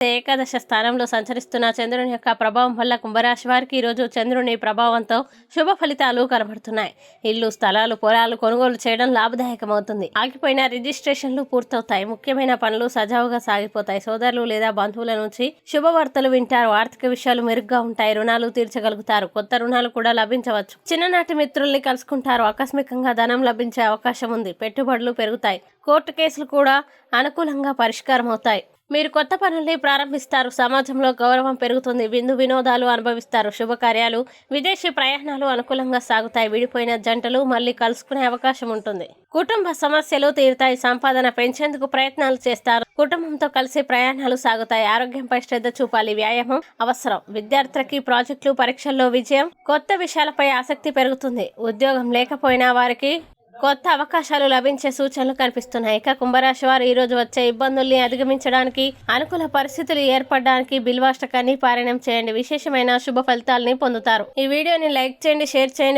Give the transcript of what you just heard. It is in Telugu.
ఏకాదశ స్థానంలో సంచరిస్తున్న చంద్రుని యొక్క ప్రభావం వల్ల కుంభరాశి వారికి ఈరోజు చంద్రుని ప్రభావంతో శుభ ఫలితాలు కనబడుతున్నాయి. ఇల్లు, స్థలాలు, పొలాలు కొనుగోలు చేయడం లాభదాయకమవుతుంది. ఆగిపోయిన రిజిస్ట్రేషన్లు పూర్తవుతాయి. ముఖ్యమైన పనులు సజావుగా సాగిపోతాయి. సోదరులు లేదా బంధువుల నుంచి శుభవార్తలు వింటారు. ఆర్థిక విషయాలు మెరుగ్గా ఉంటాయి. రుణాలు తీర్చగలుగుతారు. కొత్త రుణాలు కూడా లభించవచ్చు. చిన్ననాటి మిత్రుల్ని కలుసుకుంటారు. ఆకస్మికంగా ధనం లభించే అవకాశం ఉంది. పెట్టుబడులు పెరుగుతాయి. కోర్టు కేసులు కూడా అనుకూలంగా పరిష్కారం అవుతాయి. మీరు కొత్త పనుల్ని ప్రారంభిస్తారు. సమాజంలో గౌరవం పెరుగుతుంది. విందు వినోదాలు అనుభవిస్తారు. శుభకార్యాలు, విదేశీ ప్రయాణాలు అనుకూలంగా సాగుతాయి. విడిపోయిన జంటలు మళ్ళీ కలుసుకునే అవకాశం ఉంటుంది. కుటుంబ సమస్యలు తీరుతాయి. సంపాదన పెంచేందుకు ప్రయత్నాలు చేస్తారు. కుటుంబంతో కలిసి ప్రయాణాలు సాగుతాయి. ఆరోగ్యంపై శ్రద్ధ చూపాలి. వ్యాయామం అవసరం. విద్యార్థులకి ప్రాజెక్టులు, పరీక్షల్లో విజయం. కొత్త విషయాలపై ఆసక్తి పెరుగుతుంది. ఉద్యోగం లేకపోయినా వారికి కొత్త అవకాశాలు లభించే సూచనలు కనిపిస్తున్నాయి. ఇక కుంభరాశి వారు ఈ రోజు వచ్చే ఇబ్బందుల్ని అధిగమించడానికి, అనుకూల పరిస్థితులు ఏర్పడడానికి బిల్వాష్టకాన్ని పారాయణం చేయండి. విశేషమైన శుభ ఫలితాలని పొందుతారు. ఈ వీడియోని లైక్ చేయండి, షేర్ చేయండి.